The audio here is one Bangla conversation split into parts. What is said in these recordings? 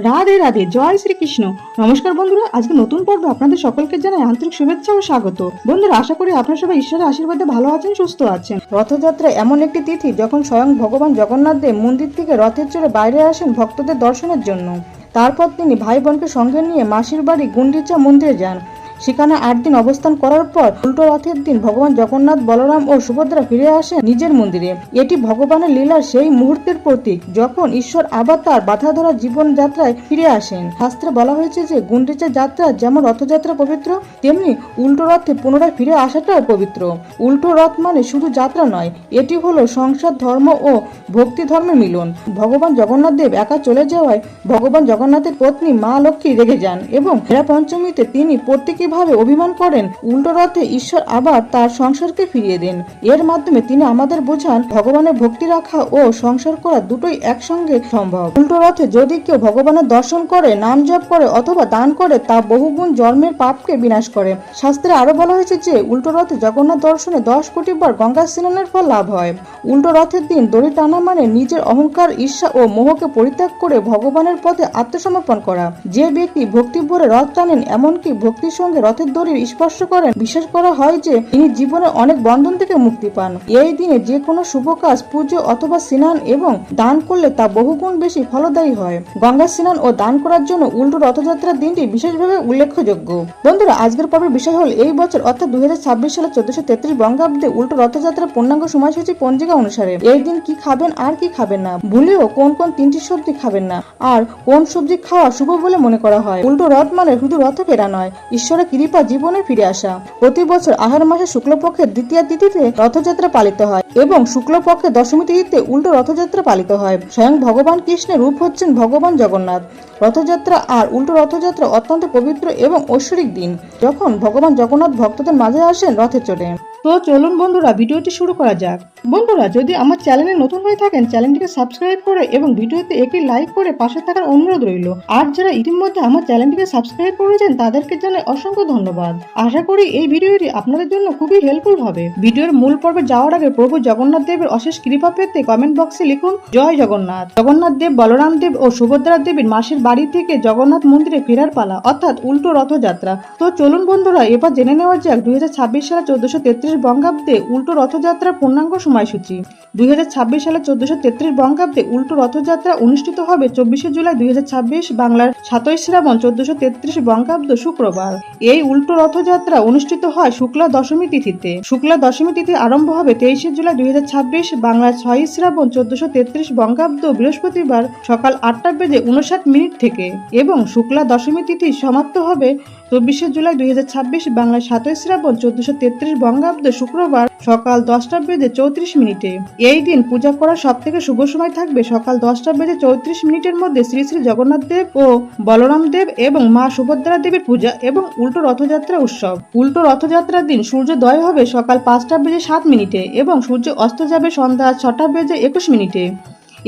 রাধে রাধে, জয় শ্রীকৃষ্ণ। নমস্কার বন্ধুরা, আজকে নতুন পর্বে আপনাদের সকলকে জানাই আন্তরিক শুভেচ্ছা ও স্বাগত। বন্ধুরা, আশা করি আপনারা সবাই ঈশ্বরের আশীর্বাদে ভালো আছেন, সুস্থ আছেন। রথযাত্রা এমন একটি তিথি যখন স্বয়ং ভগবান জগন্নাথ দেব মন্দির থেকে রথের চড়ে বাইরে আসেন ভক্তদের দর্শনের জন্য। তারপর তিনি ভাই বোনকে সঙ্গে নিয়ে মাসির বাড়ি গুন্ডিচা মন্দিরে যান। সেখানে 8 দিন অবস্থান করার পর উল্টো রথের দিন ভগবান জগন্নাথ, বলরাম ও সুভদ্রা ফিরে আসেন নিজের মন্দিরে। এটি ভগবানের লীলার সেই মুহূর্তের প্রতীক যখন ঈশ্বর আবার তার বাধা ধরা জীবন যাত্রায় ফিরে আসেন। শাস্ত্রে বলা হয়েছে যে গুন্ডিচা যাত্রা যেমন রথযাত্রা পবিত্র, তেমনি উল্টো রথে পুনরায় ফিরে আসাটাও পবিত্র। উল্টো রথ মানে শুধু যাত্রা নয়, এটি হলো সংসার, ধর্ম ও ভক্তি ধর্মের মিলন। ভগবান জগন্নাথ দেব একা চলে যাওয়ায় ভগবান জগন্নাথের পত্নী মা লক্ষ্মী রেগে যান এবং হেরা পঞ্চমীতে তিনি প্রত্যেকে ভাবে অভিমান করেন। উল্টো রথে ঈশ্বর আবার তার সংসারকে ফিরিয়ে দেন। এর মাধ্যমে তিনি আমাদের বোঝান ভগবানের ভক্তি রাখা ও সংসার করা দুটোই একসঙ্গে সম্ভব। উল্টো রথে যদি কেউ ভগবানের দর্শন করে, নাম জপ করে অথবা দান করে, তা বহুগুণ জন্মের পাপকে বিনাশ করে। শাস্ত্রে আরো বলা হয়েছে যে উল্টো রথে জগন্নাথ দর্শনে 10 কোটি বার গঙ্গা স্নানের ফল লাভ হয়। উল্টো রথের দিন দড়ি টানা মানে নিজের অহংকার, ঈর্ষা ও মোহকে পরিত্যাগ করে ভগবানের পথে আত্মসমর্পণ করা। যে ব্যক্তি ভক্তি ভরে রথ টানেন, এমনকি ভক্তির সঙ্গে রথের দড়ি স্পর্শ করেন, বিশ্বাস করা হয় যে তিনি জীবনে অনেক বন্ধন থেকে মুক্তি পান। এই দিনে যে কোনো শুভ কাজ, পুজো অথবা স্নান এবং দান করলে তা বহুগুণ বেশি ফলদায়ী হয়। গঙ্গা স্নান ও দান করার জন্য উল্টো রথযাত্রার দিনটি বিশেষভাবে উল্লেখযোগ্য। বন্ধুরা, আজকের পর্বের বিষয় হল এই বছর অর্থাৎ 2026 সালে 1433 বঙ্গাব্দে উল্টো রথযাত্রার পূর্ণাঙ্গ সময়সূচি পঞ্জিকা অনুসারে। এই দিন কি খাবেন আর কি খাবেন না, ভুলেও কোন কোন 3টি সবজি খাবেন না, আর কোন সবজি খাওয়া শুভ বলে মনে করা হয়। উল্টো রথ মানে শুধু রথ ফেরা নয়, ঈশ্বরের কৃপা জীবনে ফিরে আসা। প্রতি বছর আষাঢ় মাসের শুক্লপক্ষের দ্বিতীয় তিথিতে রথযাত্রা পালিত হয় এবং শুক্লপক্ষের দশমী তিথিতে উল্টো রথযাত্রা পালিত হয়। স্বয়ং ভগবান কৃষ্ণের রূপ হচ্ছেন ভগবান জগন্নাথ। রথযাত্রা আর উল্টো রথযাত্রা অত্যন্ত পবিত্র এবং ঐশ্বরিক দিন যখন ভগবান জগন্নাথ ভক্তদের মাঝে আসেন রথে চড়ে। তো চলুন বন্ধুরা, ভিডিওটি শুরু করা যাক। বন্ধুরা, যদি আমার চ্যানেলে নতুন হয়ে থাকেন, চ্যানেলটিকে সাবস্ক্রাইব করে এবং ভিডিওতে একটি লাইক করে পাশে থাকার অনুরোধ রইল। আর যারা ইতিমধ্যে আমার চ্যানেলটিকে সাবস্ক্রাইব করেছেন তাদেরকে জানাই অসংখ্য ধন্যবাদ। আশা করি এই ভিডিওটি আপনাদের জন্য খুবই হেল্পফুল হবে। ভিডিওর মূল পর্বে যাওয়ার আগে প্রভু জগন্নাথ দেবের অশেষ কৃপা পেতে কমেন্ট বক্সে লিখুন জয় জগন্নাথ। জগন্নাথ দেব, বলরাম দেব ও সুভদ্রা দেবীর মাসির বাড়ি থেকে জগন্নাথ মন্দিরে ফেরার পালা, অর্থাৎ উল্টো রথযাত্রা। তো চলুন বন্ধুরা, এবার জেনে নেওয়া যাক 2026 সালে 1433 বঙ্গাব্দে উল্টো রথযাত্রার পূর্ণাঙ্গ সময়সূচি। 2026 সালে 1433 বঙ্গাব্দে উল্টো রথযাত্রা অনুষ্ঠিত হবে 24 জুলাই 2026 বাংলার 27 শ্রাবণ 1433 বঙ্গাব্দ শুক্রবার। এই উল্টো রথযাত্রা অনুষ্ঠিত হয় শুক্লা দশমী তিথিতে। শুক্লা দশমী তিথি আরম্ভ হবে 23 জুলাই 2026 বাংলার 6 শ্রাবণ 1433 বঙ্গাব্দ বৃহস্পতিবার সকাল 8:59 থেকে এবং শুক্লা দশমী তিথি সমাপ্ত হবে 24 জুলাই 2026 বাংলার 7 শ্রাবণ 1433 বঙ্গাব্দ শুক্রবার সকাল 10:34। এই দিন পূজা করার সব থেকে শুভ সময় থাকবে সকাল 10:34 মধ্যে শ্রী শ্রী জগন্নাথ দেব ও বলরাম দেব এবং মা সুভদ্রা দেবীর পূজা এবং উল্টো রথযাত্রা উৎসব। উল্টো রথযাত্রার দিন সূর্যোদয় হবে সকাল 5:07 এবং সূর্য অস্ত যাবে সন্ধ্যা 6:21।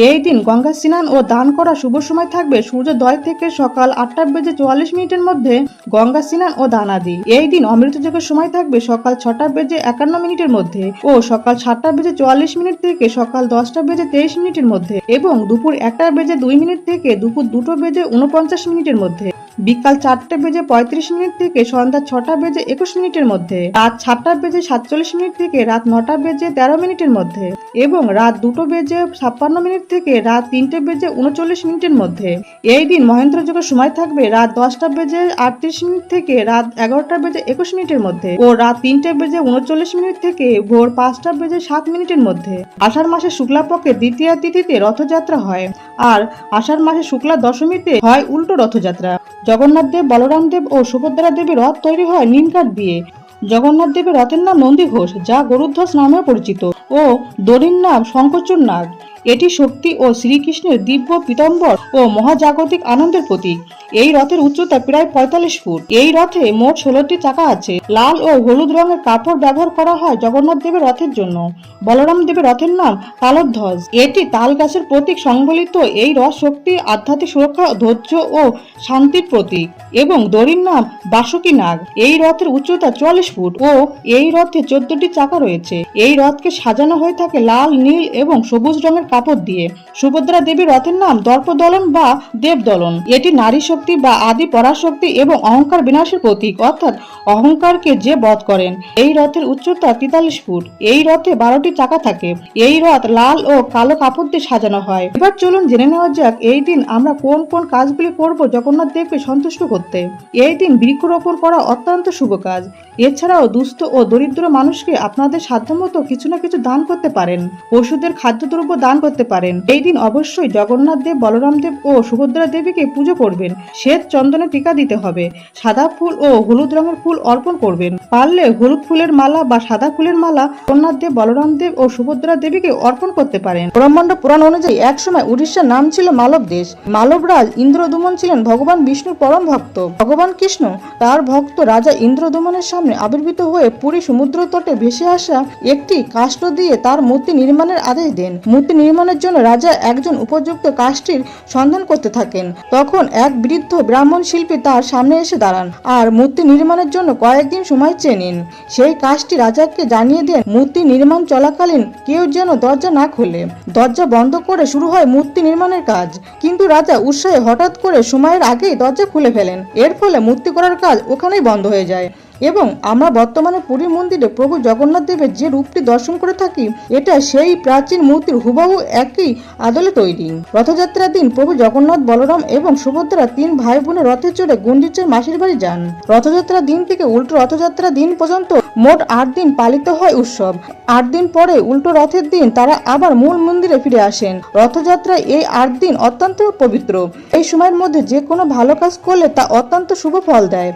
এই দিন গঙ্গা স্নান ও দান করা শুভ সময় থাকবে সূর্যোদয় থেকে সকাল 8:44 মধ্যে গঙ্গা স্নান ও দান আদি। এই দিন অমৃত যোগের সময় থাকবে সকাল 6:51 মধ্যে ও সকাল 7:44 থেকে সকাল 10:23 মধ্যে এবং দুপুর 1:02 থেকে দুপুর 2:49 মধ্যে। বিকাল 4:35 থেকে সন্ধ্যা 6:21 মধ্যে, রাত 7:47 থেকে রাত 9:13 মধ্যে এবং রাত 2:56 থেকে রাত 3:39 মধ্যে। এই দিন মহেন্দ্র যোগের সময় থাকবে রাত 10:38 থেকে রাত 11:21 মধ্যে ও রাত 3:39 থেকে ভোর 5:07 মধ্যে। আষাঢ় মাসের শুক্লাপক্ষের দ্বিতীয় তিথিতে রথযাত্রা হয় আর আষাঢ় মাসের শুক্লা দশমীতে হয় উল্টো রথযাত্রা। জগন্নাথ দেব, বলরাম দেব ও সুভদ্রা দেবীর রথ তৈরি হয় নিম কাঠ দিয়ে। জগন্নাথ দেবের রথের নাম নন্দীঘোষ, যা গরুধ্বজ নামেও পরিচিত, ও দড়ির নাম শঙ্খচূড় নাগ। এটি শক্তি ও শ্রীকৃষ্ণের দিব্য পীতাম্বর ও মহাজাগতিক আনন্দের প্রতীক। এই রথের উচ্চতা প্রায় 45 ফুট। এই রথে মোট 16টি চাকা আছে। লাল ও হলুদ রঙের কাপড় ব্যবহার করা হয় জগন্নাথ দেবের রথের জন্য। বলরাম দেবের রথের নাম তালধ্বজ। এটি তাল গাছের প্রতীক সংবলিত। এই রথ শক্তি, আধ্যাত্মিক সুরক্ষা, ধৈর্য ও শান্তির প্রতীক এবং দড়ির নাম বাসুকী নাগ। এই রথের উচ্চতা 44 ফুট ও এই রথে 14টি চাকা রয়েছে। এই রথকে সাজানো হয়ে থাকে লাল, নীল এবং সবুজ রঙের কাপড় দিয়ে। সুভদ্রা দেবীর রথের নাম দর্পদলন বা দেবদলন। এটি নারী শক্তি বা আদি পরাশক্তি এবং অহংকার বিনাশের প্রতীক, অর্থাৎ অহংকারকে যে বধ করেন। এই রথের উচ্চতা 43 ফুট। এই রথে 12টি চাকা থাকে। এই রথ লাল ও কালো কাপড় দিয়ে সাজানো হয়। এবার চলুন জেনে নেওয়া যাক এই দিন আমরা কোন কোন কাজগুলি করব জগন্নাথ দেবকে সন্তুষ্ট করতে। এই দিন বৃক্ষরোপণ করা অত্যন্ত শুভ কাজ। এছাড়াও দুস্থ ও দরিদ্র মানুষকে আপনাদের সাধ্যমতো কিছু না কিছু দান করতে পারেন। পশুদের খাদ্যদ্রব্য দান করতে পারেন। এই দিন অবশ্যই জগন্নাথ দেব, বলরাম দেব ও সুভদ্রা দেবীকে পুজো করবেন। শ্বেত চন্দনে টিকা দিতে হবে। সাদা ফুল ও হলুদ রঙের ফুল অর্পণ করবেন। পারলে হলুদ ফুলের মালা বা সাদা ফুলের মালা জগন্নাথ দেব, বলরাম দেব ও সুভদ্রা দেবীকে অর্পণ করতে পারেন। ব্রহ্মাণ্ড পুরাণ অনুযায়ী একসময় উড়িষ্যার নাম ছিল মালব দেশ। মালবরাজ ইন্দ্রদুমন ছিলেন ভগবান বিষ্ণুর পরম ভক্ত। ভগবান কৃষ্ণ তার ভক্ত রাজা ইন্দ্রদুমনের সামনে আবির্ভূত হয়ে পুরী সমুদ্র তটে ভেসে আসা একটি কাষ্ঠ দিয়ে তার মূর্তি নির্মাণের আদেশ দেন। মূর্তি নির্মাণের জন্য রাজা একজন উপযুক্ত কাষ্ঠীর সন্ধান করতে থাকেন। তখন এক বৃদ্ধ ব্রাহ্মণ শিল্পী তার সামনে এসে দাঁড়ান আর মূর্তি নির্মাণের জন্য কয়েকদিন সময় চেয়ে নিন। সেই কাজটি রাজাকে জানিয়ে দেন মূর্তি নির্মাণ চলাকালীন কেউ যেন দরজা না খোলে। দরজা বন্ধ করে শুরু হয় মূর্তি নির্মাণের কাজ। কিন্তু রাজা উৎসাহে হঠাৎ করে সময়ের আগেই দরজা খুলে ফেলেন। এর ফলে মূর্তি করার কাজ ওখানেই বন্ধ হয়ে যায়। এবং আমরা বর্তমানে পুরী মন্দিরে প্রভু জগন্নাথ দেবের যে রূপটি দর্শন করে থাকি, এটা সেই প্রাচীন মূর্তির হুবহু একই আদলে তৈরি। রথযাত্রার দিন প্রভু জগন্নাথ, বলরাম এবং সুভদ্রা 3 ভাই বোনের রথে চড়ে গুন্ডিচার মাসির বাড়ি যান। রথযাত্রার দিন থেকে উল্টো রথযাত্রার দিন পর্যন্ত মোট 8 দিন পালিত হয় উৎসব। 8 দিন পরে উল্টো রথের দিন তারা আবার মূল মন্দিরে ফিরে আসেন। রথযাত্রায় এই 8 দিন অত্যন্ত পবিত্র। এই সময়ের মধ্যে যে কোনো ভালো কাজ করলে তা অত্যন্ত শুভ ফল দেয়।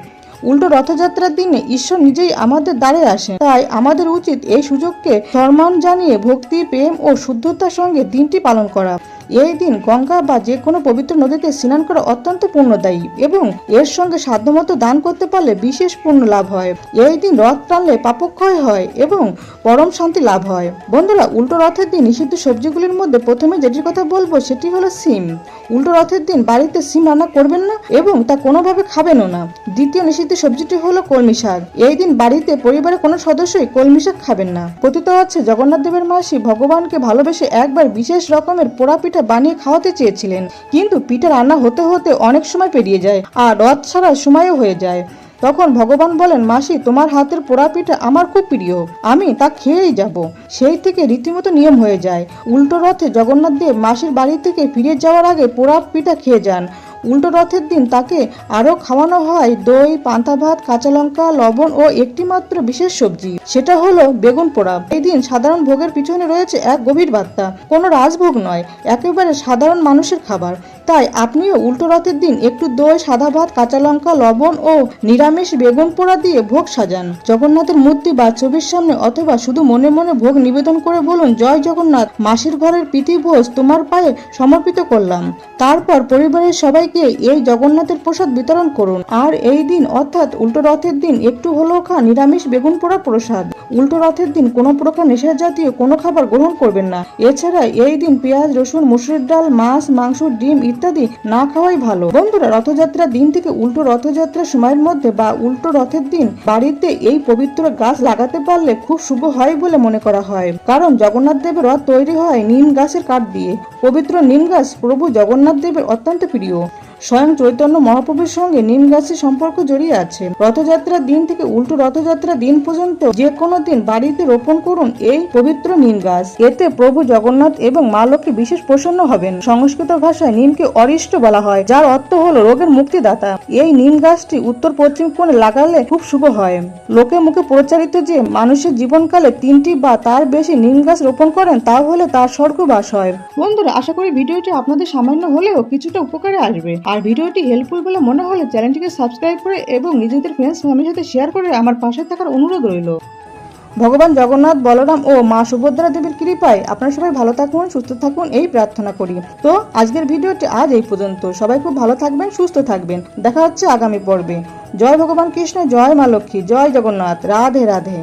উল্টো রথযাত্রার দিনে ঈশ্বর নিজেই আমাদের দ্বারে আসেন। তাই আমাদের উচিত এই সুযোগকে সম্মান জানিয়ে ভক্তি, প্রেম ও শুদ্ধতার সঙ্গে দিনটি পালন করা। এই দিন গঙ্গা বা যে কোনো পবিত্র নদীতে স্নান করা অত্যন্ত পুণ্যদায়ী এবং এর সঙ্গে সাধ্যমতো দান করতে পারলে বিশেষ পুণ্য লাভ হয়। এই দিন রথ টানলে পাপক্ষয় হয় এবং পরম শান্তি লাভ হয়। বন্ধুরা, উল্টো রথের দিন নিষিদ্ধ সবজিগুলির মধ্যে প্রথমে যেটির কথা বলবো সেটি হলো সিম। উল্টো রথের দিন বাড়িতে সিম রান্না করবেন না এবং তা কোনোভাবে খাবেনও না। দ্বিতীয় নিষিদ্ধ সবজিটি হলো কলমি শাক। এই দিন বাড়িতে পরিবারের কোনো সদস্যই কলমি শাক খাবেন না। কথিত আছে জগন্নাথ দেবের মাসি ভগবানকে ভালোবেসে একবার বিশেষ রকমের পোড়া পিঠা বানিয়ে খাওয়াতে চেয়েছিলেন, কিন্তু পিঠা রান্না হতে হতে অনেক সময় পেরিয়ে যায় আর রথ ছাড়ার সময়ও হয়ে যায়। তখন ভগবান বলেন, মাসি, তোমার হাতের পোড়া পিঠা আমার খুব প্রিয়, আমি তা খেয়েই যাব। সেই থেকে রীতিমতো নিয়ম হয়ে যায়। উল্টো রথে জগন্নাথ দেব মাসির বাড়ি থেকে ফিরে যাওয়ার আগে পোড়া পিঠা খেয়ে যান। উল্টো রথের দিন তাকে আরো খাওয়ানো হয় দই, পান্তা ভাত, কাঁচা লঙ্কা, লবণ ও একটি মাত্র বিশেষ সবজি, সেটা হলো বেগুন পোড়া। এই দিন সাধারণ ভোগের পিছনে রয়েছে এক গভীর বার্তা। কোনো রাজভোগ নয়, একেবারে সাধারণ মানুষের খাবার। তাই আপনিও উল্টো রথের দিন একটু দই, সাদা ভাত, কাঁচা লঙ্কা, লবণ ও নিরামিষ বেগুন পোড়া দিয়ে ভোগ সাজান। জগন্নাথের মূর্তি বা ছবির সামনে অথবা শুধু মনে মনে ভোগ নিবেদন করে বলুন, জয় জগন্নাথ, মাসির ঘরের প্রীতিভোজ তোমার পায়ে সমর্পিত করলাম। তারপর পরিবারের সবাইকে এই জগন্নাথের প্রসাদ বিতরণ করুন। আর এই দিন অর্থাৎ উল্টো রথের দিন একটু হলেও খান নিরামিষ বেগুন পোড়া প্রসাদ। উল্টো রথের দিন কোনো প্রকার নেশা জাতীয় কোনো খাবার গ্রহণ করবেন না। এছাড়া এই দিন পেঁয়াজ, রসুন, মসুর ডাল, মাছ, মাংস, ডিম ইত্যাদি না খাওয়াই ভালো। বন্ধুরা, রথযাত্রার দিন থেকে উল্টো রথযাত্রার সময়ের মধ্যে বা উল্টো রথের দিন বাড়িতে এই পবিত্র গাছ লাগাতে পারলে খুব শুভ হয় বলে মনে করা হয়। কারণ জগন্নাথ দেবের রথ তৈরি হয় নিম গাছের কাঠ দিয়ে। পবিত্র নিম গাছ প্রভু জগন্নাথ দেবের অত্যন্ত প্রিয়। স্বয়ং চৈতন্য মহাপ্রভুর সঙ্গে নিম গাছের সম্পর্ক জড়িয়ে আছে। রথযাত্রার দিন থেকে উল্টো রথযাত্রার দিন পর্যন্ত যে কোনো দিন বাড়িতে রোপণ করুন এই পবিত্র নিম গাছ। এতে প্রভু জগন্নাথ এবং মা লক্ষ্মী বিশেষ প্রসন্ন হবেন। সংস্কৃত ভাষায় নিমকে অরিষ্ট বলা হয়, যার অর্থ হলো রোগের মুক্তিদাতা। এই নিম গাছটি উত্তর পশ্চিম কোণে লাগালে খুব শুভ হয়। লোকে মুখে প্রচারিত যে মানুষের জীবনকালে 3টি বা তার বেশি নিম গাছ রোপণ করেন, তাহলে তার স্বর্গবাস হয়। বন্ধুরা, আশা করি ভিডিওটি আপনাদের সামান্য হলেও কিছুটা উপকারে আসবে। আর ভিডিওটি হেল্পফুল বলে মনে হলে চ্যানেলটিকে সাবস্ক্রাইব করে এবং নিজেদের ফ্রেন্ডস ফ্যামিলির সাথে শেয়ার করে আমার পাশে থাকার অনুরোধ রইল। ভগবান জগন্নাথ, বলরাম ও মা সুভদ্রা দেবীর কৃপায় আপনারা সবাই ভালো থাকুন, সুস্থ থাকুন, এই প্রার্থনা করি। তো আজকের ভিডিওটি আজ এই পর্যন্ত। সবাই খুব ভালো থাকবেন, সুস্থ থাকবেন। দেখা হচ্ছে আগামী পর্বে। জয় ভগবান কৃষ্ণ, জয় মা লক্ষ্মী, জয় জগন্নাথ, রাধে রাধে।